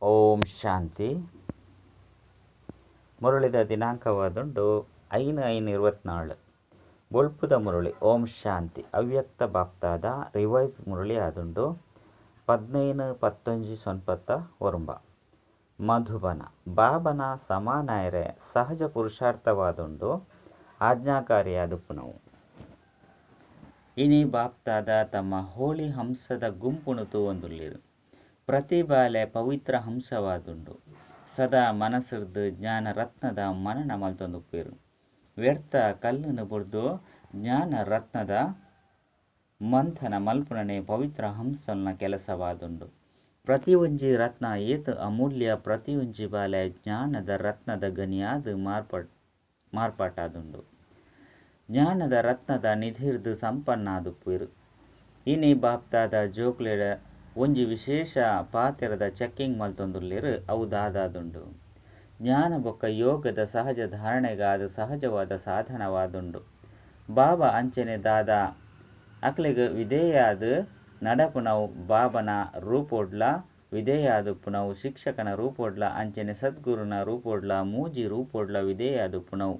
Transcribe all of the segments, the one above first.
ಓಂ ಶಾಂತಿ. ಮುರಳಿದ ದಿನಾಂಕವಾದುಂಡು 5/5/24. ಬೊಳ್ಪುದ ಮುರಳಿ ಓಂ ಶಾಂತಿ. ಅವ್ಯಕ್ತ ಬಾಪ್ತಾದ ರಿವೈಸ್ ಮುರಳಿ ಆದುಂಡು 15-19 ಒರಂಬ. ಮಧುಬನ ಬಾಬನ ಸಮಾನಾಯರೆ ಸಹಜ ಪುರುಷಾರ್ಥವಾದುಂಡು ಆಜ್ಞಾಕಾರಿಯಾದುಪ್ಪುನವು. ಇನಿ ಬಾಪ್ತಾದ ತಮ್ಮ ಹೋಳಿ ಹಂಸದ ಗುಂಪುಣುತು ಒಂದುಲ್ಲಿರು. ಪ್ರತಿ ಬಾಲೆ ಪವಿತ್ರ ಹಂಸವಾದುಂಡು. ಸದಾ ಮನಸ್ಸಿರ್ದು ಜ್ಞಾನ ರತ್ನದ ಮನನ ಮಲ್ತೊಂದುಪ್ಪೇರು. ವ್ಯರ್ಥ ಕಲ್ಲನ್ನು ಬುಡ್ದು ಜ್ಞಾನ ರತ್ನದ ಮಂಥನ ಮಲ್ಪುನನೆ ಪವಿತ್ರ ಹಂಸಲ್ನ ಕೆಲಸವಾದುಂಡು. ಪ್ರತಿ ಒಂಜಿ ರತ್ನ ಏತು ಅಮೂಲ್ಯ, ಪ್ರತಿ ಒಂಜಿ ಬಾಲೆ ಜ್ಞಾನದ ರತ್ನದ ಗನಿಯಾದ ಮಾರ್ಪಾಟಾದುಂಡು. ಜ್ಞಾನದ ರತ್ನದ ನಿಧಿರ್ದು ಸಂಪನ್ನಾದುಪ್ಪೇರು. ಇನಿ ಬಾಪ್ತಾದ ಜೋಕ್ಲೆಡ ಒಂಜಿ ವಿಶೇಷ ಪಾತೆರದ ಚೆಕ್ಕಿಂಗ್ ಮಲ್ತೊಂದುಲ್ಲೇರು. ಅವು ದಾದಾದುಂಡು. ಜ್ಞಾನ ಬೊಕ್ಕ ಯೋಗದ ಸಹಜ ಧಾರಣೆಗಾದ ಸಹಜವಾದ ಸಾಧನವಾದುಂಡು. ಬಾಬಾ ಅಂಚನೆ ದಾದ ಅಕ್ಲೆಗ್ ವಿಧೇಯಾದ ನಡಪುನವು ಬಾಬನ ರೂಪೋಡ್ಲ ವಿಧೇಯಾದುಪ್ಪುನವು, ಶಿಕ್ಷಕನ ರೂಪೋಡ್ಲ ಅಂಚನೆ ಸದ್ಗುರುನ ರೂಪೋಡ್ಲ ಮೂಜಿ ರೂಪೋಡ್ಲ ವಿಧೇಯಾದುಪ್ಪುನವು.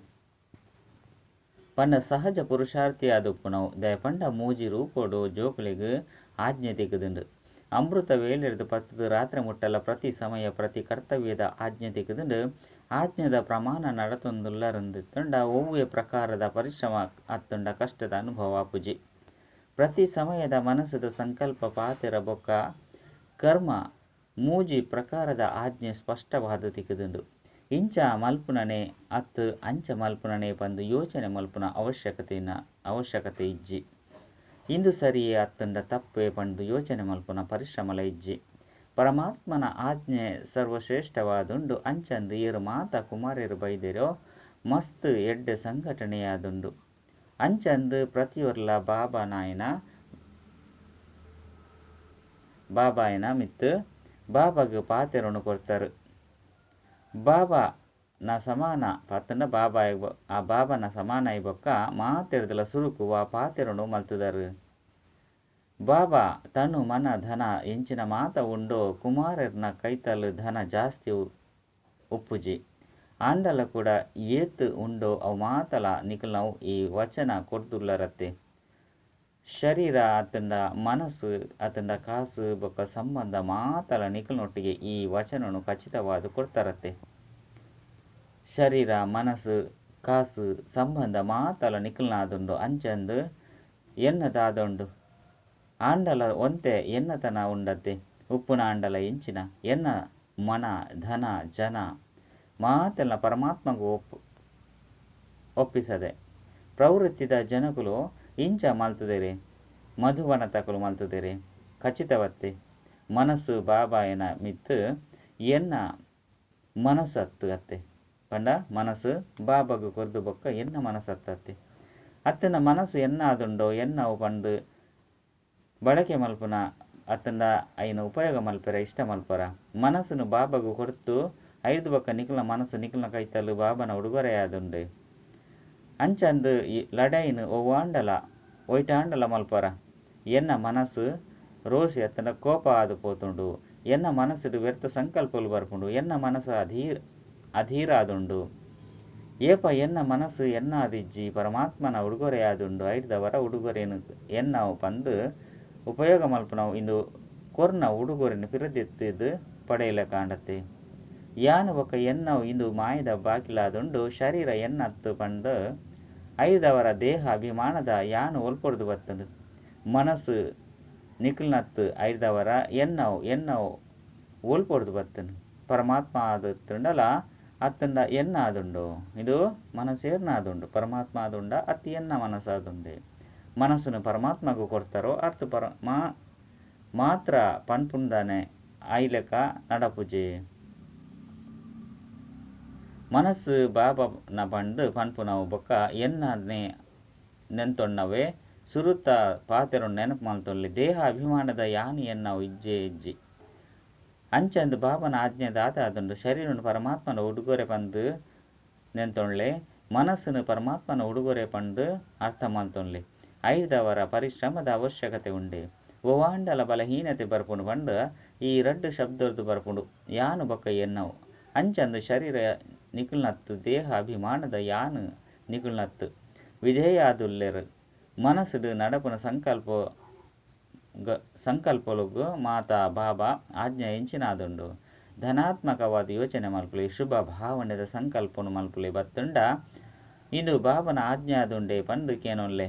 ಪಂಡ ಸಹಜ ಪುರುಷಾರ್ಥಿಯಾದುಪ್ಪುನವು ದಯಪಂಡ ಮೂಜಿ ರೂಪೋಡು ಜೋಕ್ಲೆಗ್ ಆಜ್ಞೆ ತೆಗೆದುಂಡು. ಅಮೃತ ವೇಳೆರ್ದು ಪತ್ತದು ರಾತ್ರಿ ಮುಟ್ಟಲ ಪ್ರತಿ ಸಮಯ ಪ್ರತಿ ಕರ್ತವ್ಯದ ಆಜ್ಞೆ ತೆಗೆದುಂಡು ಆಜ್ಞೆದ ಪ್ರಮಾಣ ನಡತೊಂದುಲ್ಲರಂದುಂಡ ಒವ್ವೇ ಪ್ರಕಾರದ ಪರಿಶ್ರಮ ಅತ್ತುಂಡ ಕಷ್ಟದ ಅನುಭವ ಆಪುಜಿ. ಪ್ರತಿ ಸಮಯದ ಮನಸ್ಸದ ಸಂಕಲ್ಪ ಪಾತೆರ ಬೊಕ್ಕ ಕರ್ಮ ಮೂಜಿ ಪ್ರಕಾರದ ಆಜ್ಞೆ ಸ್ಪಷ್ಟವಾದ ತೆಗೆದುಂಡು. ಇಂಚ ಮಲ್ಪುನನೆ ಅತ್ತು ಅಂಚ ಮಲ್ಪುನನೆ ಪಂದು ಯೋಚನೆ ಮಲ್ಪುನ ಅವಶ್ಯಕತೆ ಇಜ್ಜಿ. ಇಂದು ಸರಿಯೇ ಅತ್ತುಂಡ ತಪ್ಪೆ ಪಂಡು ಯೋಚನೆ ಮಲ್ಪುನ ಪರಿಶ್ರಮಲ ಇಜ್ಜಿ. ಪರಮಾತ್ಮನ ಆಜ್ಞೆ ಸರ್ವಶ್ರೇಷ್ಠವಾದುಂಡು. ಅಂಚಂದು ಏರು ಮಾತ ಕುಮಾರರು ಬೈದೆರೋ ಮಸ್ತ್ ಎಡ್ಡೆ ಸಂಘಟನೆಯಾದುಂಡು. ಅಂಚಂದು ಪ್ರತಿಯೊರ್ಲ ಬಾಬಾಯನ ಮಿತ್ತು ಬಾಬಾಗ ಪಾತೆರೊನು ಕೊಡ್ತಾರು. ಬಾಬಾ ನ ಸಮಾನ ಪತ್ತಂಡ ಆ ಬಾಬನ ಸಮಾನ ಬೊಕ್ಕ ಮಾತೆರ್ದಲ ಸುರುಕುವ ಪಾತೆರೊನು ಮಲ್ತುದರು. ಬಾಬಾ ತನು ಮನ ಧನ ಎಂಚಿನ ಮಾತ ಉಂಡೋ ಕುಮಾರರ್ನ ಕೈತಲು ಧನ ಜಾಸ್ತಿ ಉಪ್ಪುಜಿ. ಆಂಡಲ ಕೂಡ ಏತು ಉಂಡೋ ಅವು ಮಾತಲ ನಿಖಲ್ನವು ಈ ವಚನ ಕೊಡ್ದುಲ್ಲರತ್ತೆ. ಶರೀರ ಅತ್ತಂಡ ಮನಸ್ಸು ಅತ್ತಂಡ ಕಾಸು ಬೊಕ್ಕ ಸಂಬಂಧ ಮಾತಲ ನಿಖಲ್ನೊಟ್ಟಿಗೆ ಈ ವಚನನು ಖಚಿತವಾದ ಕೊಡ್ತಾರತ್ತೆ. ಶರೀರ ಮನಸ್ಸು ಕಾಸು ಸಂಬಂಧ ಮಾತಲ ನಿಖಲ್ನಾದುಂಡು. ಅಂಚಂದು ಎನ್ನದಾದುಂಡು. ಆಂಡಲ ಒಂತೆ ಎನ್ನತನ ಉಂಡತ್ತೆ. ಉಪ್ಪುನ ಆಂಡಲ ಎಂಚಿನ ಎನ್ನ ಮನ ಧನ ಜನ ಮಾತೆಲ್ಲ ಪರಮಾತ್ಮಗೂ ಒಪ್ಪಿಸದೆ ಪ್ರವೃತ್ತಿದ ಜನಗಳು ಇಂಚ ಮಲ್ತುದೆರೆ ಮಧುವನ ತಕಲು ಮಲ್ತುದೆರೆ ಖಚಿತವತ್ತೆ. ಮನಸ್ಸು ಬಾಬಾಯನ ಮಿತ್ತು ಎನ್ನ ಮನಸ್ಸತ್ತು ಅತ್ತೆ ಪಂಡ ಮನಸ್ಸು ಬಾಬಾಗ ಕೊರ್ದು ಬೊಕ್ಕ ಎನ್ನ ಮನಸ್ಸತ್ತತ್ತೆ. ಅತ್ತನ ಮನಸ್ಸು ಎನ್ನಾದುಂಡೋ ಎನ್ನವು ಪಂಡು ಬಳಕೆ ಮಲ್ಪುನ ಅತ್ತಂಡ ಐನ ಉಪಯೋಗ ಮಲ್ಪರ ಇಷ್ಟ ಮಲ್ಪರ. ಮನಸ್ಸನ್ನು ಬಾಬಾಗ ಕೊರ್ತು ಐದು ಬೊಕ್ಕ ನಿಖಲ್ನ ಮನಸ್ಸು ನಿಖಲ್ನ ಕೈತಲು ಬಾಬನ ಉಡುಗೊರೆಯಾದುಂಡು. ಅಂಚಂದು ಲಡೈನು ಒವ್ವಾಂಡಲ ಒಯ್ಟಾಂಡಲ ಮಲ್ಪರ. ಎನ್ನ ಮನಸ್ಸು ರೋಸಿ ಅತ್ತಂಡ ಕೋಪ ಆದು ಪೋತುಂಡು. ಎನ್ನ ಮನಸ್ಸುಡು ವ್ಯರ್ಥ ಸಂಕಲ್ಪಲು ಬರ್ಪುಂಡು. ಎನ್ನ ಮನಸ್ಸು ಅಧೀರಾದುಂಡು. ಏಪ ಎನ್ನ ಮನಸ್ಸು ಎನ್ನಾದಿಜ್ಜಿ ಪರಮಾತ್ಮನ ಉಡುಗೊರೆಯಾದುಂಡು. ಐದವರ ಉಡುಗೊರೆನು ಎನ್ನವು ಪಂದು ಉಪಯೋಗ ಮಲ್ಪುನವು ಇಂದು ಕೊರ್ನ ಉಡುಗೊರೆನು ಪಿರದೆತ್ತಿದ್ದು ಪಡೆಯಲ ಕಾಂಡತ್ತೆ. ಯಾನು ಬೊಕ್ಕ ಎನ್ನವು ಇಂದು ಮಾಯದ ಬಾಕಿಲಾದುಂಡು. ಶರೀರ ಎನ್ನತ್ತು ಪಂಡು ಐದವರ ದೇಹ ಅಭಿಮಾನದ ಯಾನು ಒಲ್ಪೊಡ್ದು ಬತ್ತುಂಡು. ಮನಸ್ಸು ನಿಖಲ್ನತ್ತು ಐದವರ ಎನ್ನವು ಒಲ್ಪೊಡ್ದು ಬತ್ತುಂಡು. ಪರಮಾತ್ಮ ಆದುಂಡಲ ಅತ್ತಂಡ ಎನ್ನಾದುಂಡು. ಇದು ಮನಸ್ಸೇರ್ನಾದುಂಡು. ಪರಮಾತ್ಮ ಆದುಂಡ ಅತ್ತಿ ಎನ್ನ ಮನಸ್ಸಾದುಂಡೆ. ಮನಸ್ಸನ್ನು ಪರಮಾತ್ಮಗೂ ಕೊಡ್ತಾರೋ ಅರ್ಥ ಮಾತ್ರ ಪನ್ಪುಂಡನೆ ಐಲೆಕ ನಡಪುಜೆ. ಮನಸ್ಸು ಬಾಬನ ಪಂಡು ಪನ್ಪುನವು ಬೊಕ್ಕ ಎನ್ನನೆ ನೆಂತೊಣ್ಣವೇ ಸುರುತ್ತ ಪಾತೆರೊಂಡು ನೆನಪು ಮಲ್ತೊಳ್ಳಿ ದೇಹ ಅಭಿಮಾನದ ಯಾನು ಎನ್ನವು ಇಜ್ಜಿ. ಅಂಚಂದು ಬಾಬನ ಆಜ್ಞೆ ದಾದಾದುಂಡು. ಶರೀರನು ಪರಮಾತ್ಮನ ಉಡುಗೊರೆ ಪಂದು ನೆಂತೊಳ್ಳೆ ಮನಸ್ಸನ್ನು ಪರಮಾತ್ಮನ ಉಡುಗೊರೆ ಪಂಡು ಅರ್ಥ ಮಲ್ತೊಳ್ಳಿ ಐದವರ ಪರಿಶ್ರಮದ ಅವಶ್ಯಕತೆ ಉಂಡೆ. ಒವಾಂಡಲ ಬಲಹೀನತೆ ಬರ್ಪುಂಡು ಪಂಡ ಈ ರಡ್ಡು ಶಬ್ದರ್ದು ಬರ್ಪುಂಡು ಯಾನು ಬೊಕ್ಕ ಎನ್ನವು ಅಂಚಂದು ಶರೀರ ನಿಕುಲ್ನತ್ತು ದೇಹ ಅಭಿಮಾನದ ಯಾನು ನಿಕುಲ್ನತ್ತು ವಿಧೇಯಾದುಲ್ಲೆರು ಮನಸ್ಸುಡು ನಡಪುನ ಸಂಕಲ್ಪಲುಗು ಮಾತಾ ಬಾಬಾ ಆಜ್ಞೆ ಎಂಚಿನಾದುಂಡು ಧನಾತ್ಮಕವಾದ ಯೋಚನೆ ಮಲ್ಪುಲಿ ಶುಭ ಭಾವನೆದ ಸಂಕಲ್ಪನು ಮಲ್ಪುಲಿ ಬತ್ತುಂಡ ಇದು ಬಾಬನ ಆಜ್ಞೆ ಆದುಂಡೆ ಪಂಡು ಕೇನೊಲ್ಲೆ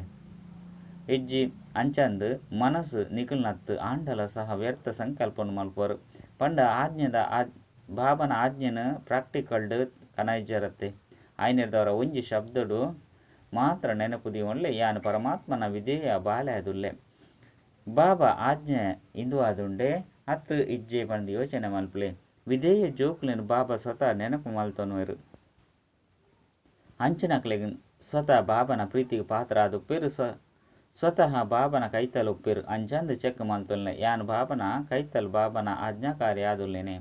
ಇಜ್ಜಿ ಅಂಚಂದು ಮನಸ್ಸು ನಿಕುಲ್ನತ್ತು ಆಂಡಲ ಸಹ ವ್ಯರ್ಥ ಸಂಕಲ್ಪನು ಮಲ್ಪರು ಪಂಡ ಬಾಬನ ಆಜ್ಞೆನ ಪ್ರಾಕ್ಟಿಕಲ್ಡ್ ಕನೈಜರತ್ತೆ ಆಯ್ನಿರ್ದವರ ಒಂಜಿ ಶಬ್ದಡು ಮಾತ್ರ ನೆನಪುದಿ ಒಳ್ಳೆ ಯಾನು ಪರಮಾತ್ಮನ ವಿಧೇಯ ಬಾಲ್ಯಾದುಲ್ಲೆ ಬಾಬಾ ಆಜ್ಞೆ ಇಂದು ಆದುಂಡೆ ಅತ್ತು ಇಜ್ಜೆ ಪಂದು ಯೋಚನೆ ಮಲ್ಪಲೆ ವಿಧೇಯ ಜೋಕ್ಲೆನು ಬಾಬಾ ಸ್ವತಃ ನೆನಪು ಮಲ್ತೊನುವೆರು ಅಂಚನಕ್ಲೆಗೆ ಸ್ವತಃ ಬಾಬನ ಪ್ರೀತಿಗೆ ಪಾತ್ರ ಆದುಪ್ಪೇರು ಸ್ವತಃ ಬಾಬನ ಕೈತಲು ಉಪ್ಪೇರು ಅಂಚಂದು ಚೆಕ್ ಮಲ್ತೊಲ್ಲೆ ಯಾನು ಬಾಬನ ಕೈತಲು ಬಾಬನ ಆಜ್ಞಾಕಾರಿ ಆದುಲ್ಲೇನೆ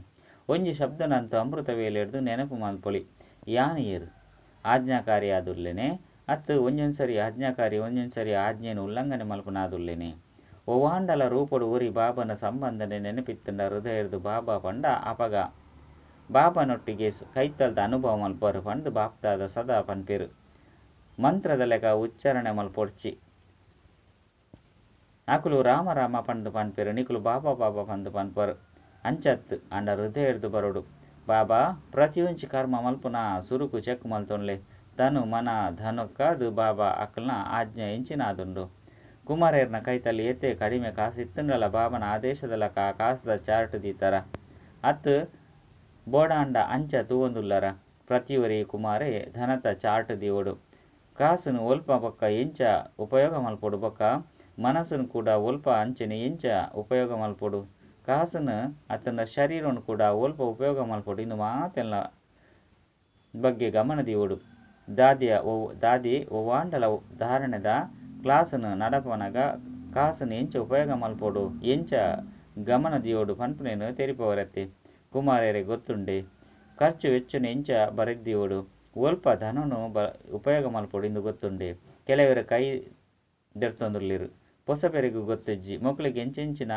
ಒಂಜಿ ಶಬ್ದನಂತೂ ಅಮೃತ ವೇಲೆಡ್ದು ನೆನಪು ಮಲ್ಪೊಲಿ ಯಾನು ಏರು ಆಜ್ಞಾಕಾರಿ ಆದುಲ್ಲೇನೆ ಅತ್ತು ಒಂಜೊಂದ್ಸರಿ ಆಜ್ಞಾಕಾರಿ ಒಂಜೊಂದ್ಸರಿ ಆಜ್ಞೆಯನ್ನು ಉಲ್ಲಂಘನೆ ಮಲ್ಪನಾದುಲ್ಲೇನೆ ಒವಾಂಡಲ ರೂಪಡು ಊರಿ ಬಾಬನ ಸಂಬಂಧನೆ ನೆನಪಿತ್ತಂಡ ಹೃದಯರ್ದು ಬಾಬಾ ಪಂಡ ಅಪಗ ಬಾಬನೊಟ್ಟಿಗೆ ಕೈತಲ್ದ ಅನುಭವ ಮಲ್ಪರು ಪಂಡು ಬಾಪ್ತಾದ ಸದಾ ಪನ್ಪೇರು ಮಂತ್ರದ ಲೆಕ್ಕ ಉಚ್ಚಾರಣೆ ಮಲ್ಪೊಡ್ಚಿ ಅಕುಲು ರಾಮ ರಾಮ ಪಂಡು ಪನ್ಪೇರು ನಿಕುಲು ಬಾಬಾ ಬಾಬಾ ಪಂದು ಪನ್ಪರು ಅಂಚತ್ತು ಅಂಡ ಹೃದಯರ್ದು ಬರೋಡು ಬಾಬಾ ಪ್ರತಿಯೊಂಚಿ ಕರ್ಮ ಮಲ್ಪುನ ಸುರುಕು ಚೆಕ್ ಮಲ್ತೊನ್ಲೆ ತನು ಮನ ಧನುಕ್ಕಾದು ಬಾಬಾ ಅಕಲ್ನ ಆಜ್ಞೆ ಎಂಚಿನಾದುಂಡು ಕುಮಾರೇರ್ನ ಕೈತಲ್ಲಿ ಎತ್ತೆ ಕಡಿಮೆ ಕಾಸಿತ್ತಂಡಲ ಬಾಬನ ಆದೇಶದಲ್ಲ ಕಾಸದ ಚಾರ್ಟ್ ದೀತರ ಅತ್ತು ಬೋಡಾಂಡ ಅಂಚ ತೂವೊಂದುಲ್ಲರ ಪ್ರತಿಯೊರಿ ಕುಮಾರೇ ಧನತ ಚಾರ್ಟ್ ದಿವೋಡು ಕಾಸುನು ಒಲ್ಪ ಬೊಕ್ಕ ಎಂಚ ಉಪಯೋಗ ಮಲ್ಪೊಡು ಬೊಕ್ಕ ಮನಸ್ಸುನು ಕೂಡ ಒಲ್ಪ ಅಂಚನೆ ಎಂಚ ಉಪಯೋಗ ಮಲ್ಪೊಡು ಕಾಸುನು ಅತನ ಶರೀರನು ಕೂಡ ಒಲ್ಪ ಉಪಯೋಗ ಮಲ್ಪೊಡು ಇನ್ನು ಮಾತೆಲ್ಲ ಬಗ್ಗೆ ಗಮನ ದಿವೋಡು ದಾದಿ ಒವಾಂಡಲ ಧಾರಣೆದ ಕ್ಲಾಸನು ನಡಪನಗ ಕಾಸನು ಎಂಚ ಉಪಯೋಗ ಮಲ್ಪೊಡು ಎಂಚ ಗಮನ ದಿಯೋಡು ಪನ್ಪುನೇನು ತೆರಿಪವರತ್ತೆ ಕುಮಾರರೆ ಗೊತ್ತುಂಡೆ ಖರ್ಚು ವೆಚ್ಚನು ಎಂಚ ಬರೆದಿಯೋಡು ಒಲ್ಪ ಧನನು ಉಪಯೋಗ ಮಲ್ಪೊಡು ಇಂದು ಗೊತ್ತುಂಡೆ ಕೆಲವರ ಕೈ ದೆರ್ತೊಂದುರ್ಲಿರು ಪೊಸಪೆರೆಗೂ ಗೊತ್ತಜ್ಜಿ ಮೊಕ್ಳಿಗೆ ಎಂಚೆಂಚಿನ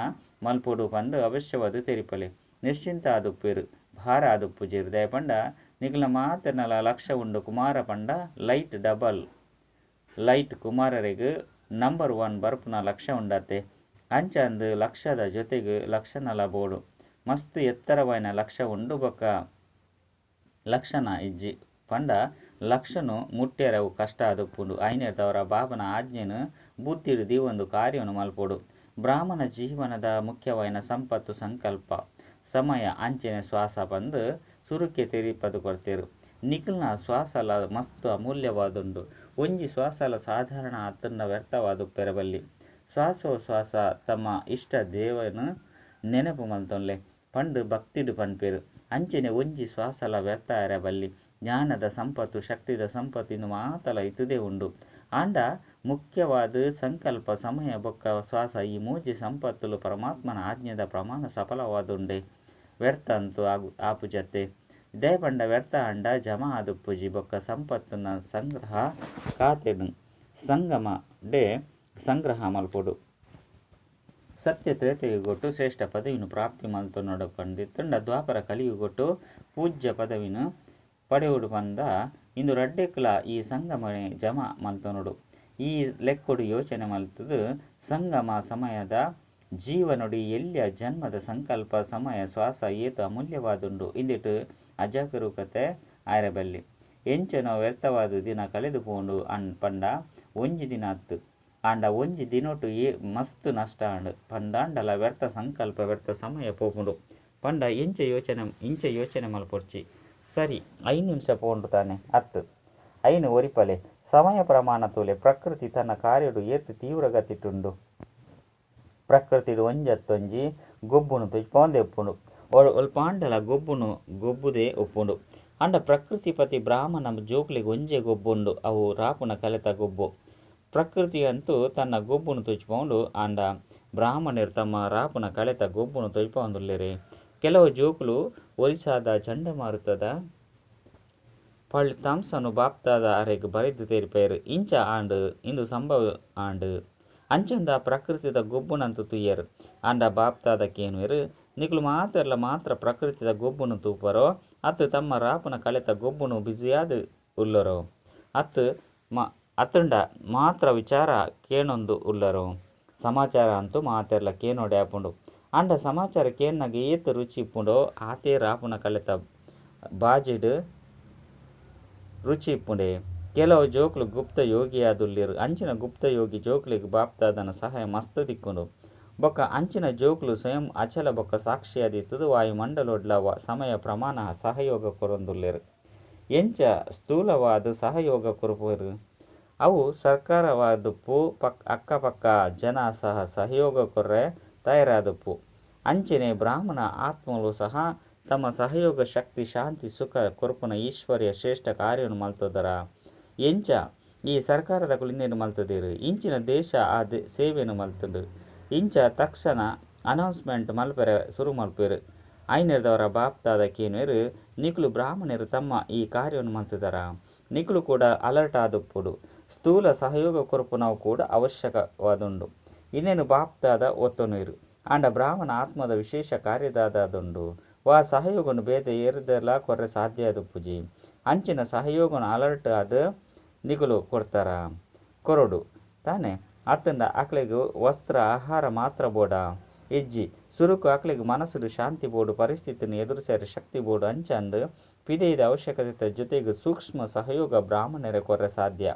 ಮಲ್ಪೊಡು ಪಂದು ಅವಶ್ಯವಾದ ತೆರಿಪಲೆ ನಿಶ್ಚಿಂತ ಆದುಪ್ಪೇರು ಭಾರ ಆದುಪ್ಪುಜೇರು ದಯಪಂಡ ನಿಖಿಲ ಮಾತನಲ ಲಕ್ಷ ಉಂಡು ಕುಮಾರ ಪಂಡ ಲೈಟ್ ಕುಮಾರರಿಗೆ ನಂಬರ್ 1 ಬರ್ಪುನ ಲಕ್ಷ ಉಂಡತ್ತೆ ಅಂಚಂದು ಲಕ್ಷದ ಜೊತೆಗೆ ಲಕ್ಷನಲ ಬೋಡು ಮಸ್ತ್ ಎತ್ತರವಾಯಿನ ಲಕ್ಷ ಉಂಡು ಬೊಕ್ಕ ಲಕ್ಷಣ ಇಜ್ಜಿ ಪಂಡ ಲಕ್ಷನು ಮುಟ್ಟ್ಯರವು ಕಷ್ಟ ಆದುಪ್ಪುಂಡು ಐನೇರ್ದವರ ಬಾಬನ ಆಜ್ಞೆನು ಬುದ್ಧಿಡು ದಿವೊಂದು ಕಾರ್ಯವನ್ನು ಮಲ್ಪೊಡು ಬ್ರಾಹ್ಮಣ ಜೀವನದ ಮುಖ್ಯವಾಯಿನ ಸಂಪತ್ತು ಸಂಕಲ್ಪ ಸಮಯ ಅಂಚನೆ ಶ್ವಾಸ ಬಂದು ಸುರುಕೆ ತೆರಿಪದು ಕೊಡ್ತೇರು ನಿಖಿಲ್ನ ಶ್ವಾಸಲ ಮಸ್ತ್ ಅಮೂಲ್ಯವಾದುಂಡು ಒಂಜಿ ಶ್ವಾಸಲ ಸಾಧಾರಣ ಅತ್ತನ್ನ ವ್ಯರ್ಥವಾದು ಪೆರಬಲ್ಲಿ ಶ್ವಾಸೋಶ್ವಾಸ ತಮ್ಮ ಇಷ್ಟ ದೇವನು ನೆನಪು ಮಲ್ತೊನ್ಲೆ ಪಂಡು ಭಕ್ತಿಡು ಪನ್ಪೇರು ಅಂಚನೆ ಒಂಜಿ ಶ್ವಾಸಲ ವ್ಯರ್ಥ ಇರಬಲ್ಲಿ ಜ್ಞಾನದ ಸಂಪತ್ತು ಶಕ್ತಿದ ಸಂಪತ್ತು ಇನ್ನು ಮಾತಲ ಇತುದೇ ಉಂಡು ಆಂಡ ಮುಖ್ಯವಾದ ಸಂಕಲ್ಪ ಸಮಯ ಬೊಕ್ಕ ಶ್ವಾಸ ಈ ಮೂಜಿ ಸಂಪತ್ತುಲು ಪರಮಾತ್ಮನ ಆಜ್ಞೆದ ಪ್ರಮಾಣ ಸಫಲವಾದುಂಡೆ ವ್ಯರ್ಥ ಅಂತೂ ಆಪುಜತ್ತೆ ಇದೇ ಪಂಡ ವ್ಯರ್ಥ ಅಂಡ ಜಮಾ ಆದುಪ್ಪುಜಿ ಬೊಕ್ಕ ಸಂಪತ್ತುನ ಸಂಗ್ರಹ ಖಾತೆನು ಸಂಗಮ ಡೇ ಸಂಗ್ರಹ ಮಲ್ಪೊಡು ಸತ್ಯ ತ್ರೇತೆಗೆ ಗೊಟ್ಟು ಶ್ರೇಷ್ಠ ಪದವಿನು ಪ್ರಾಪ್ತಿ ಮಲ್ತು ನೋಡಕೊಂಡಿತ್ತಂಡ ದ್ವಾಪರ ಕಲಿಯು ಗೊಟ್ಟು ಪೂಜ್ಯ ಪದವಿನು ಪಡೆಯುಡು ಬಂದ ಇಂದು ರಡ್ಡೆಕ್ಲ ಈ ಸಂಗಮನೆ ಜಮಾ ಮಲ್ತನೋಡು ಈ ಲೆಕ್ಕೊಡು ಯೋಚನೆ ಮಲ್ತದು ಸಂಗಮ ಸಮಯದ ಜೀವನೊಡಿ ಎಲ್ಲಿಯ ಜನ್ಮದ ಸಂಕಲ್ಪ ಸಮಯ ಶ್ವಾಸ ಏತು ಅಮೂಲ್ಯವಾದುಂಡು ಇಂದಿಟ್ಟು ಅಜಾಗರೂಕತೆ ಆಯರಬಲ್ಲಿ ಎಂಚನೋ ವ್ಯರ್ಥವಾದ ದಿನ ಕಳೆದು ಪೋಂಡು ಪಂಡ ಒಂಜಿ ದಿನ ಅತ್ತು ಆಂಡ ಒಂಜಿ ದಿನೊಟ್ಟು ಮಸ್ತ್ ನಷ್ಟ ಅಂಡು ಪಂಡಾಂಡಲ ವ್ಯರ್ಥ ಸಂಕಲ್ಪ ವ್ಯರ್ಥ ಸಮಯ ಪೋಪುಂಡು ಪಂಡ ಇಂಚ ಯೋಚನೆ ಮಲ್ಪೊರ್ಚಿ ಸರಿ 5 ನಿಮಿಷ ಪೋಂಡು ತಾನೆ ಅತ್ತು ಐನು ಒರಿಪಲೆ ಸಮಯ ಪ್ರಮಾಣ ತೂಲೆ ಪ್ರಕೃತಿ ತನ್ನ ಕಾರ್ಯಡು ಏತು ತೀವ್ರಗತಿಟುಂಡು ಪ್ರಕೃತಿಡು ಒಂಜತ್ತೊಂಜಿ ಗೊಬ್ಬುನು ತುಜ್ಪೊಂದೆ ಉಪ್ಪುಂಡು ಒಲ್ಪಾಂಡಲ ಗೊಬ್ಬುದೇ ಉಪ್ಪುಂಡು ಅಂಡ ಪ್ರಕೃತಿಪತಿ ಬ್ರಾಹ್ಮಣ ಜೋಕ್ಲಿಗೆ ಒಂಜೆ ಗೊಬ್ಬುಂಡು ಅವು ರಾಪುನ ಕಲೆತ ಗೊಬ್ಬು ಪ್ರಕೃತಿ ಅಂತೂ ತನ್ನ ಗೊಬ್ಬುನು ತುಜ್ಪೊಂಡು ಅಂಡ ಬ್ರಾಹ್ಮಣರು ತಮ್ಮ ರಾಪುನ ಕಳೆತ ಗೊಬ್ಬುನು ತುಜ್ಪೊಂದುಲ್ಲೆರೆ ಕೆಲವು ಜೋಕುಲು ಒರಿಸಾದ ಚಂಡಮಾರುತದ ಫಲಿತಾಂಶನು ಬಾಪ್ತಾದ ಅರೆಗ್ ಬರೆದು ತೆರಿಪೇರು ಇಂಚ ಆಂಡು ಇಂದು ಸಂಭವ ಆಂಡು ಅಂಚಂದ ಪ್ರಕೃತಿದ ಗೊಬ್ಬುನಂತೂ ತುಯ್ಯರು ಅಂಡ ಬಾಪ್ತಾದ ಕೇನುವೆರು ನಿಕ್ಲು ಮಾತ್ರ ಪ್ರಕೃತಿದ ಗೊಬ್ಬುನು ತೂಪರೋ ಅತ್ತು ತಮ್ಮ ರಾಪುನ ಕಳೆತ ಗೊಬ್ಬುನು ಬಿಜಿಯಾದ ಉಲ್ಲರೋ ಅತ್ತು ಅತ್ತಂಡ ಮಾತ್ರ ವಿಚಾರ ಕೇನೊಂದು ಉಲ್ಲರೋ ಸಮಾಚಾರ ಅಂತೂ ಮಾತೆರ್ಲ ಕೇನೋಡೆ ಆಪುಂಡು ಅಂಡ ಸಮಾಚಾರ ಕೇನ್ನಾಗ ಏತು ರುಚಿ ಇಪ್ಪುಂಡೋ ಆತೇ ರಾಪುನ ಕಳೆತ ಬಾಜಿಡ್ ರುಚಿ ಇಪ್ಪುಂಡೆ ಕೆಲವು ಜೋಕ್ಲು ಗುಪ್ತ ಯೋಗಿಯಾದುಲ್ಲಿರು ಅಂಚಿನ ಗುಪ್ತ ಯೋಗಿ ಜೋಕ್ಲಿಗೆ ಬಾಪ್ತಾದನ ಸಹಾಯ ಮಸ್ತ್ ದಿಕ್ಕುಂಡು ಬೊಕ್ಕ ಅಂಚಿನ ಜೋಕ್ಲು ಸ್ವಯಂ ಅಚಲ ಬೊಕ್ಕ ಸಾಕ್ಷಿಯಾದಿತ್ತದು ವಾಯುಮಂಡಲೊಡ್ಲ ಸಮಯ ಪ್ರಮಾಣ ಸಹಯೋಗ ಕೊರೊಂದುಲ್ಲೆರು ಎಂಚ ಸ್ಥೂಲವಾದ ಸಹಯೋಗ ಕೊರಪರು ಅವು ಸರ್ಕಾರವಾದುಪ್ಪು ಅಕ್ಕಪಕ್ಕ ಜನ ಸಹ ಸಹಯೋಗ ಕೊರ್ರೆ ತಯಾರಾದಪ್ಪು ಅಂಚನೆ ಬ್ರಾಹ್ಮಣ ಆತ್ಮಗಳು ಸಹ ತಮ್ಮ ಸಹಯೋಗ ಶಕ್ತಿ ಶಾಂತಿ ಸುಖ ಕೊರಪುನ ಈಶ್ವರ್ಯ ಶ್ರೇಷ್ಠ ಕಾರ್ಯವನ್ನು ಮಲ್ತದರ ಎಂಚ ಈ ಸರ್ಕಾರದ ಕುಲಿಂದೇನು ಮಲ್ತದಿರು ಇಂಚಿನ ದೇಶ ಆ ಸೇವೆಯನ್ನು ಮಲ್ತದು ಇಂಚ ತಕ್ಷಣ ಅನೌನ್ಸ್ಮೆಂಟ್ ಮಲ್ಪೆರೆ ಶುರು ಮಲ್ಪೇರು ಐನರ್ದವರ ಬಾಪ್ತಾದ ಕೇನುವೆರು ನಿಕ್ಲು ಬ್ರಾಹ್ಮಣರು ತಮ್ಮ ಈ ಕಾರ್ಯವನ್ನು ಮಲ್ತಿದಾರ ನಿಕ್ಲು ಕೂಡ ಅಲರ್ಟ್ ಆದುಪ್ಪುಡು ಸ್ಥೂಲ ಸಹಯೋಗ ಕೊರಪುನವು ಕೂಡ ಅವಶ್ಯಕವಾದುಂಡು ಇನ್ನೇನು ಬಾಪ್ತಾದ ಒತ್ತೊನೀರು ಅಂಡ ಬ್ರಾಹ್ಮಣ ಆತ್ಮದ ವಿಶೇಷ ಕಾರ್ಯದಾದುಂಡು ವಾ ಸಹಯೋಗನು ಬೇದ ಏರಿದೆಲ್ಲ ಕೊರ್ರೆ ಸಾಧ್ಯ ಆದುಪ್ಪುಜಿ ಅಂಚಿನ ಸಹಯೋಗನ ಅಲರ್ಟ್ ಆದ ನಿಗುಲು ಕೊಡ್ತಾರ ಕೊರಡು ತಾನೆ ಅತ್ತಂಡ ಆಕಳಿಗೆ ವಸ್ತ್ರ ಆಹಾರ ಮಾತ್ರ ಬೋಡ ಎಜ್ಜಿ ಸುರುಕು ಆಕಳಿಗೆ ಮನಸ್ಸು ಶಾಂತಿ ಬೋಡು ಪರಿಸ್ಥಿತಿಯನ್ನು ಎದುರಿಸಿದ ಶಕ್ತಿ ಬೋಡು ಅಂಚಂದು ಪಿದೆಯದ ಅವಶ್ಯಕತೆ ಜೊತೆಗೆ ಸೂಕ್ಷ್ಮ ಸಹಯೋಗ ಬ್ರಾಹ್ಮಣರೇ ಕೊರ್ರೆ ಸಾಧ್ಯ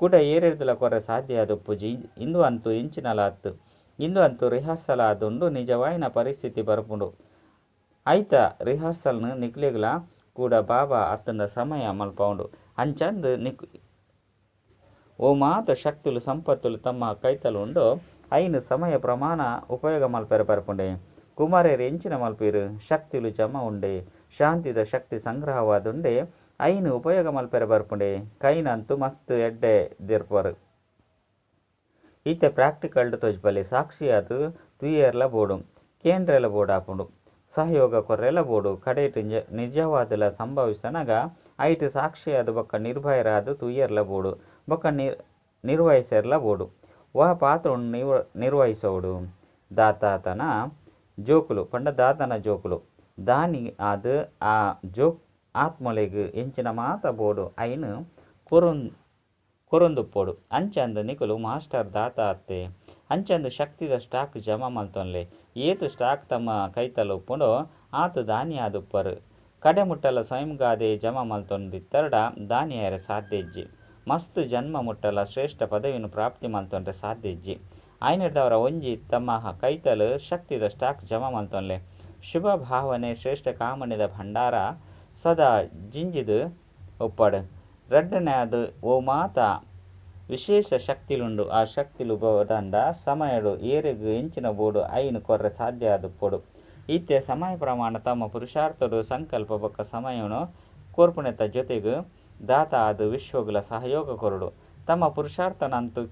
ಕೂಡ ಏರಿದಲ ಕೊರ್ರೆ ಸಾಧ್ಯ ಆದುಪ್ಪುಜಿ ಇಂದು ಅಂತೂ ಇಂಚಿನಲ ಅತ್ತು ಇಂದು ಅಂತೂ ರಿಹರ್ಸಲ್ ಆದುಂಡು ನಿಜವಾಯಿನ ಪರಿಸ್ಥಿತಿ ಬರ್ಪುಂಡು ಐತ ರಿಹರ್ಸಲ್ನ ನಿಕ್ಲಿಗ್ಲ ಕೂಡ ಬಾಬಾ ಅತ್ತಂದ ಸಮಯ ಮಲ್ಪೌಂಡು ಅಂಚಂದು ಓ ಮಾತ ಶಕ್తులు ಸಂಪತ್ತುಲು ತಮ್ಮ ಕೈತಲು ಉಂಡು ಐನು ಸಮಯ ಪ್ರಮಾಣ ಉಪಯೋಗ ಮಲ್ಪೆರೆ ಬರ್ಪುಂಡೆ ಕುಮಾರೇರು ಎಂಚಿನ ಮಲ್ಪೀರು ಶಕ್ತಿಲು ಜಮ ಉಂಡೆ ಶಾಂತಿದ ಶಕ್ತಿ ಸಂಗ್ರಹವಾದುಂಡೆ ಐನು ಉಪಯೋಗ ಮಲ್ಪೆರೆ ಬರ್ಪುಂಡೆ ಕೈನಂತೂ ಮಸ್ತ್ ಎಡ್ಡೆ ದಿರ್ಪರು ಈತೆ ಪ್ರಾಕ್ಟಿಕಲ್ಡ್ ತೋಜ್ಬಲೆ ಸಾಕ್ಷಿಯಾದು ತುಯ್ಯರ್ಲ ಬೋಡು ಕೇಂದ್ರೆಲ ಬೋಡು ಆಪುಂಡು ಸಹಯೋಗ ಕೊರ್ರೆಲ ಬೋಡು ಕಡೆಟ್ ನಿಜವಾದಲ ಸಂಭವಿಸನಗ ಐಟು ಸಾಕ್ಷಿಯಾದ ಬೊಕ್ಕ ನಿರ್ಭಯರಾದ ತುಯ್ಯರ್ಲ ಬೋಡು ಬೊಕ್ಕ ನಿರ್ವಹಿಸರ್ಲ ಬೋಡು ವಾ ಪಾತ್ರ ನಿರ್ವಹಿಸೋಡು ದಾತಾತನ ಜೋಕುಲು ಪಂಡ ದಾತನ ಜೋಕುಲು ದಾನಿ ಅದು ಆ ಜೋಕ್ ಆತ್ಮಲೆಗ್ ಎಂಚಿನ ಮಾತ ಬೋಡು ಐನು ಕೊರೊಂದುಪ್ಪೋಡು ಅಂಚಂದು ನಿಕುಲು ಮಾಸ್ಟರ್ ದಾತ ಅತ್ತೆ ಅಂಚಂದು ಶಕ್ತಿದ ಸ್ಟಾಕ್ ಜಮಾ ಮಲ್ತೊನ್ಲೆ ಏತು ಸ್ಟಾಕ್ ತಮ್ಮ ಕೈತಲು ಉಪ್ಪುಂಡೋ ಆತು ದಾನಿ ಆದುಪ್ಪರು ಕಡೆ ಮುಟ್ಟಲ ಸ್ವಯಂಗಾದೆ ಜಮಾ ಮಲ್ತೊಂದಿತ್ತರಡ ದಾನಿಯರ ಸಾಧ್ಯಜ್ಜಿ ಮಸ್ತ್ ಜನ್ಮ ಮುಟ್ಟಲ ಶ್ರೇಷ್ಠ ಪದವಿಯನ್ನು ಪ್ರಾಪ್ತಿ ಮಲ್ತೊಂಡ್ರೆ ಸಾಧ್ಯಜ್ಜಿ ಐನರ್ದವರ ಒಂಜಿ ತಮ್ಮ ಕೈತಲು ಶಕ್ತಿದ ಸ್ಟಾಕ್ ಜಮಾ ಮಲ್ತೊನ್ಲೆ ಶುಭ ಭಾವನೆ ಶ್ರೇಷ್ಠ ಕಾಮನೆದ ಭಂಡಾರ ಸದಾ ಜಿಂಜಿದು ಉಪ್ಪಡು ರಡ್ಡನೆ ಅದು ಓ ಮಾತ ವಿಶೇಷ ಶಕ್ತಿಲುಂಡು ಆ ಶಕ್ತಿಲು ಬೋಡಂಡ ಸಮಯಡು ಏರಿಗು ಎಂಚಿನ ಬೋಡು ಐನು ಕೊರ್ರೆ ಸಾಧ್ಯ ಆದುಪ್ಪೊಡು ಈತೆ ಸಮಯ ಪ್ರಮಾಣ ತಮ್ಮ ಪುರುಷಾರ್ಥಡು ಸಂಕಲ್ಪ ಬೊಕ್ಕ ಸಮಯನು ಕೋರ್ಪುಣೆತ ಜೊತೆಗೂ ದಾತ ಅದು ವಿಶ್ವಗುಲ ಸಹಯೋಗ ಕೊರಡು ತಮ್ಮ ಪುರುಷಾರ್ಥನಂತೂ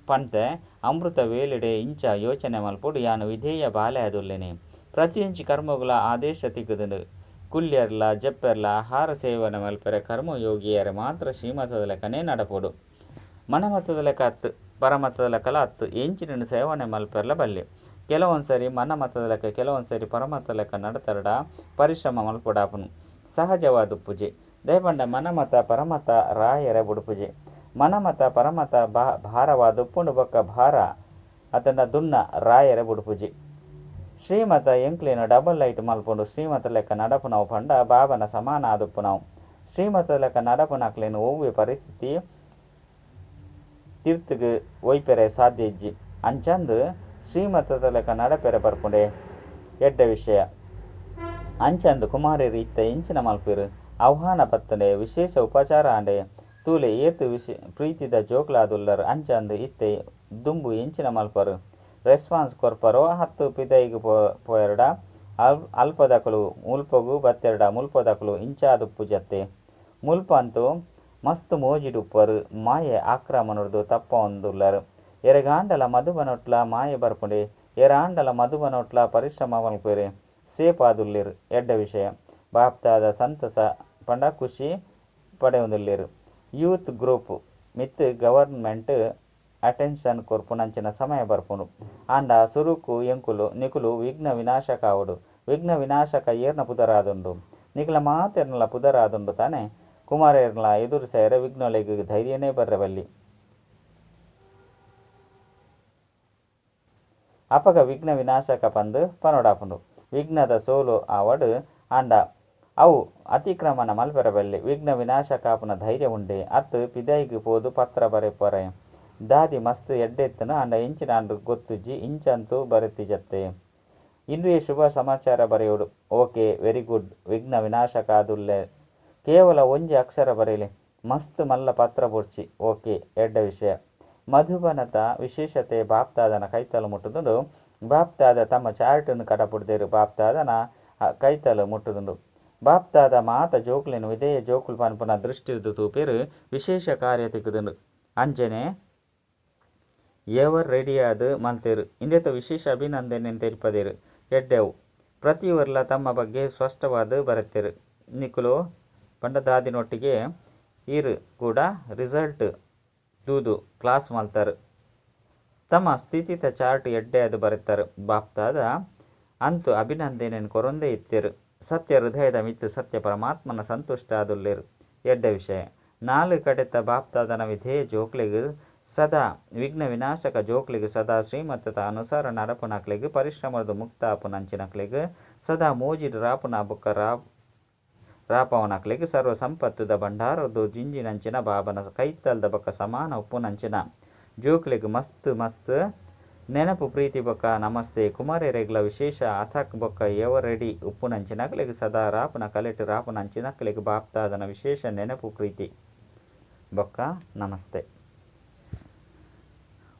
ಪಂತೆ ಅಮೃತ ವೇಲಿಡೆ ಇಂಚ ಯೋಚನೆ ಮಲ್ಪೊಡು ಯಾನು ವಿಧೇಯ ಬಾಲೆ ಅದುಲ್ಲೆನೆ ಪ್ರತಿಯೊಂಚಿ ಕರ್ಮಗುಲ ಆದೇಶ ತಿಕ್ಕುದು ಕುಲ್ಯರ್ಲ ಜಪ್ಪೆರ್ಲ ಆಹಾರ ಸೇವನೆ ಮಲ್ಪೆರೆ ಕರ್ಮಯೋಗಿಯರೆ ಮಾತ್ರ ಶ್ರೀಮತದ ಲೆಕ್ಕನೇ ನಡಪೊಡು ಮನಮತದ ಲೆಕ್ಕ ಹತ್ತು ಪರಮತದ ಲೆಕ್ಕಲ ಹತ್ತು ಎಂಚಿನ ಸೇವನೆ ಮಲ್ಪೆರ್ಲ ಬಲ್ಲೆ ಕೆಲವೊಂದ್ಸರಿ ಮನಮತದ ಲೆಕ್ಕ ಕೆಲವೊಂದ್ಸರಿ ಪರಮತ ಲೆಕ್ಕ ನಡತರಡ ಪರಿಶ್ರಮ ಮಲ್ಪೊಡಾಪನು ಸಹಜವಾದ ಪೂಜೆ ದಯಪಂಡ ಮನಮತ ಪರಮತ ರಾಯರ ಬುಡುಪುಜೆ ಮನಮತ ಪರಮತ ಭಾರವಾದ ಉಪ್ಪುಂಡು ಬೊಕ್ಕ ಭಾರ ಅತನ ದುನ್ನ ರಾಯರ ಬುಡುಪುಜೆ ಶ್ರೀಮತ ಎಂಕ್ಲೇನು ಡಬಲ್ ಲೈಟ್ ಮಲ್ಪುಂಡು ಶ್ರೀಮತ ಲೆಕ್ಕ ನಡಪುನವು ಪಂಡ ಬಾಬನ ಸಮಾನ ಆದುಪ್ಪುನವು ಶ್ರೀಮತ ಲೆಕ್ಕ ನಡಪುನಕ್ಲೇನು ಒವ್ವೆ ಪರಿಸ್ಥಿತಿ ತೀರ್ಥಗೆ ಒಯ್ಪೆರೆ ಸಾಧ್ಯ ಇಜ್ಜಿ ಅಂಚಂದು ಶ್ರೀಮತದ ಲೆಕ್ಕ ನಡಪೆರೆ ಬರ್ಪುಂಡೆ ಎಡ್ಡ ವಿಷಯ ಅಂಚಂದು ಕುಮಾರರು ಇತ್ತ ಎಂಚಿನ ಮಲ್ಪಿರು ಆಹ್ವಾನ ಪತ್ತನೆ ವಿಶೇಷ ಉಪಚಾರ ಆಂಡೆ ತೂಲೆ ಏತು ಪ್ರೀತಿದ ಜೋಕ್ಲಾದುಲ್ಲರು ಅಂಚಂದು ಇತ್ತೆ ದುಂಬು ಎಂಚಿನ ಮಲ್ಪರು ರೆಸ್ಪಾನ್ಸ್ ಕೊರ್ಪರೋ ಹತ್ತು ಪಿದೈಗು ಪೋಯರ್ಡ ಅಲ್ಪದಕಲು ಮುಲ್ಪಗು ಬತ್ತೆರಡ ಮುಲ್ಪದಕಲು ಇಂಚಾದುಪ್ಪು ಜತ್ತೆ ಮುಲ್ಪ ಅಂತೂ ಮಸ್ತ್ ಮೋಜಿಡುಪ್ಪರು ಮಾಯೆ ಆಕ್ರಮಣದ್ದು ತಪ್ಪ ಒಂದುಲ್ಲರು ಎರೆಗಾಂಡಲ ಮಧುಬನೊಟ್ಲ ಮಾಯೆ ಬರ್ಪುಂಡೆ ಎರಾಂಡಲ ಮಧುಬನೊಟ್ಲ ಪರಿಶ್ರಮ ಮಲ್ಪೇರೆ ಸೇಪಾದುಲ್ಲಿರು ಎಡ್ಡ ವಿಷಯ ಬಾಪ್ತಾದ ಸಂತಸ ಪಂಡ ಖುಷಿ ಪಡೆಯುವುದಿಲ್ಲಿರು ಯೂತ್ ಗ್ರೂಪ್ ಮಿತ್ ಗವರ್ಮೆಂಟ್ ಅಟೆನ್ಷನ್ ಕೊರ್ಪುನಂಚಿನ ಸಮಯ ಬರ್ಪುನು ಆಂಡ ಸುರುಕು ಎಂಕುಲು ನಿಕುಲು ವಿಘ್ನ ವಿನಾಶಕ ಆವುಡು ವಿಘ್ನ ವಿನಾಶಕ ಏರ್ನ ಪುದರಾದುಂಡು ನಿಕುಲ ಮಾತೆರ್ನಲ ಪುದರಾದುಂಡು ತಾನೆ ಕುಮಾರೇರ್ನಲ ಎದುರು ಸೇರ ವಿಘ್ನೊಲೆಗ್ ಧೈರ್ಯನೇ ಬರ್ರಬಲ್ಲಿ ಅಪಗ ವಿಘ್ನ ವಿನಾಶಕ ಪಂದು ಪನೋಡಾಪುಂಡು ವಿಘ್ನದ ಸೋಲು ಆವಡು ಆಂಡ ಅವು ಅತಿಕ್ರಮಣ ಮಲ್ಪೆರಬಲ್ಲಿ ವಿಘ್ನ ವಿನಾಶಕಾಪುನ ಧೈರ್ಯ ಉಂಡೆ ಅತ್ತು ಪಿದೈಗೆ ಪೋದು ಪತ್ರ ಬರೆಪೊರೆ ದಾದಿ ಮಸ್ತ್ ಎಡ್ಡೆತ್ತನು ಅಂಡ ಇಂಚಿನಾಂಡು ಗೊತ್ತುಜ್ಜಿ ಇಂಚಂತೂ ಬರೆತಿಜತ್ತೆ ಇಂದು ಶುಭ ಸಮಾಚಾರ ಬರೆಯೋಡು ಓಕೆ ವೆರಿ ಗುಡ್ ವಿಘ್ನ ವಿನಾಶಕ ಆದುಲ್ಲೆ ಕೇವಲ ಒಂಜಿ ಅಕ್ಷರ ಬರೆಯಲಿ ಮಸ್ತ್ ಮಲ್ಲ ಪತ್ರ ಬೊಡ್ಚಿ ಓಕೆ ಎಡ್ಡ ವಿಷಯ ಮಧುಬನದ ವಿಶೇಷತೆ ಬಾಪ್ತಾದನ ಕೈತಲು ಮುಟ್ಟುದುಂಡು ಬಾಪ್ತಾದ ತಮ್ಮ ಚಾರ್ಟನ್ನು ಕಡಪುಡ್ದೇರು ಬಾಪ್ತಾದನ ಕೈತಲು ಮುಟ್ಟುದುಂಡು ಬಾಪ್ತಾದ ಮಾತ ಜೋಕುಲಿನ ವಿಧೇಯ ಜೋಕುಲು ಪನ್ಪುನ ದೃಷ್ಟಿರ್ದು ತೂಪೇರು ವಿಶೇಷ ಕಾರ್ಯ ತಿಕ್ಕುದುಂಡು ಅಂಜನೆ ಎವರ್ ರೆಡಿಯಾದ ಮಲ್ತೇರು ಇಂದೆತ ವಿಶೇಷ ಅಭಿನಂದನೆ ತೆರಿಪದೇರು ಎಡ್ಡೆವು ಪ್ರತಿಯೊರ್ಲ ತಮ್ಮ ಬಗ್ಗೆ ಸ್ಪಷ್ಟವಾದ ಬರೆತ್ತೇರು ನಿಕುಲು ಪಂಡದಾದಿನೊಟ್ಟಿಗೆ ಇರು ಕೂಡ ರಿಸಲ್ಟ್ ದೂದು ಕ್ಲಾಸ್ ಮಲ್ತಾರೆ ತಮ್ಮ ಸ್ಥಿತಿತ ಚಾರ್ಟ್ ಎಡ್ಡೆ ಅದು ಬರೆತಾರೆ ಬಾಪ್ತಾದ ಅಂತೂ ಅಭಿನಂದನೆಯನ್ನು ಕೊರೊಂದೇ ಇತ್ತೇರು ಸತ್ಯ ಹೃದಯದ ಮಿತ್ತು ಸತ್ಯ ಪರಮಾತ್ಮನ ಸಂತುಷ್ಟ ಆದುಲ್ಲೇರು ಎಡ್ಡ ವಿಷಯ ನಾಲ್ಕು ಕಡೆತ ಬಾಪ್ತಾದನ ವಿಧೇಯ ಜೋಕ್ಲಿಗೆ ಸದಾ ವಿಘ್ನ ವಿನಾಶಕ ಜೋಕ್ಲಿಗೆ ಸದಾ ಶ್ರೀಮತದ ಅನುಸಾರ ನಡಪುನಕ್ಲಿಗೆ ಪರಿಶ್ರಮದ ಮುಕ್ತ ಅಪುನಂಚಿನಕ್ಲಿಗೆ ಸದಾ ಮೋಜಿಡ್ ರಾಪುನ ಬುಕ್ಕ ರಾಪವನಕ್ಲಿಗೆ ಸರ್ವ ಸಂಪತ್ತುದ ಭಂಡಾರದ್ದು ಜಿಂಜಿನಂಚಿನ ಬಾಬನ ಕೈತಲ್ದ ಬೊಕ್ಕ ಸಮಾನ ಉಪ್ಪುನಂಚಿನ ಜೋಕ್ಲಿಗೆ ಮಸ್ತ್ ಮಸ್ತ್ ನೆನಪು ಪ್ರೀತಿ ಬೊಕ್ಕ ನಮಸ್ತೆ ಕುಮಾರೇರೆಗ್ಲ ವಿಶೇಷ ಅಥಕ್ ಬೊಕ್ಕ ಎವರೆಡಿ ಉಪ್ಪುನಂಚಿನಕ್ಲಿಗೆ ಸದಾ ರಾಪುನ ಕಲೆಟ್ ರಾಪುನಂಚಿನಕ್ಲಿಗೆ ಬಾಪ್ತಾದನ ವಿಶೇಷ ನೆನಪು ಪ್ರೀತಿ ಬೊಕ್ಕ ನಮಸ್ತೆ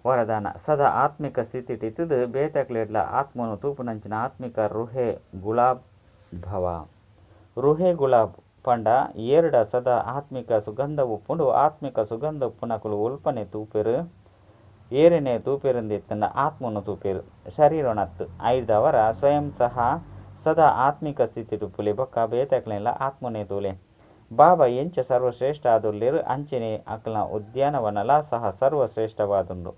ವರದಾನ ಸದಾ ಆತ್ಮಿಕ ಸ್ಥಿತಿ ಟಿತುದು ಬೇತಕ್ಲೆಡ್ಲ ಆತ್ಮನು ತೂಪುನಂಚಿನ ಆತ್ಮಿಕ ರುಹೆ ಗುಲಾಬ್ ಭವ ರುಹೆ ಗುಲಾಬ್ ಪಂಡ ಏರ್ಡ ಸದಾ ಆತ್ಮಿಕ ಸುಗಂಧ ಉಪ್ಪುಂಡು ಆತ್ಮಿಕ ಸುಗಂಧ ಉಪ್ಪುನಕುಲು ಉಲ್ಪನೆ ತೂಪೆರು ಏರಿನೇ ತೂಪೆರುಂದಿತ್ತಂಡ ಆತ್ಮನು ತೂಪೇರು ಶರೀರನತ್ತು ಐದವರ ಸ್ವಯಂ ಸಹ ಸದಾ ಆತ್ಮಿಕ ಸ್ಥಿತಿ ತುಪ್ಪುಲಿ ಬೊಕ್ಕ ಬೇತಕ್ಲೆಲ್ಲ ಆತ್ಮನೇ ತೂಲೆ ಬಾಬಾ ಎಂಚ ಸರ್ವಶ್ರೇಷ್ಠ ಆದುಲ್ಲೇರು ಅಂಚನೆ ಅಕ್ಲ ಉದ್ಯಾನವನಲ ಸಹ ಸರ್ವಶ್ರೇಷ್ಠವಾದುಂಡು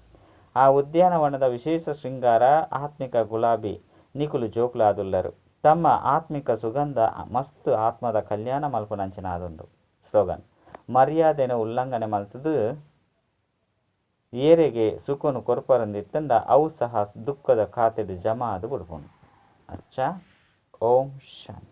ಆ ಉದ್ಯಾನವನದ ವಿಶೇಷ ಶೃಂಗಾರ ಆತ್ಮಿಕ ಗುಲಾಬಿ ನಿಕುಲು ಜೋಕ್ಲು ಆದುಲ್ಲರು ತಮ್ಮ ಆತ್ಮಿಕ ಸುಗಂಧ ಮಸ್ತ್ ಆತ್ಮದ ಕಲ್ಯಾಣ ಮಲ್ಪುನಂಚಿನ ಆದುಂಡು ಸ್ಲೋಗನ್ ಮರ್ಯಾದೆನ ಉಲ್ಲಂಘನೆ ಮಲ್ತದು ಏರೆಗೆ ಸುಖನು ಕೊರ್ಪರಂದಿತ್ತಂಡ ಅವು ಸಹ ದುಃಖದ ಖಾತೆಡು ಜಮಾ ಅದು ಬಿಡ್ಕೊಂಡು ಅಚ್ಚ ಓಂ ಶಾಂತಿ.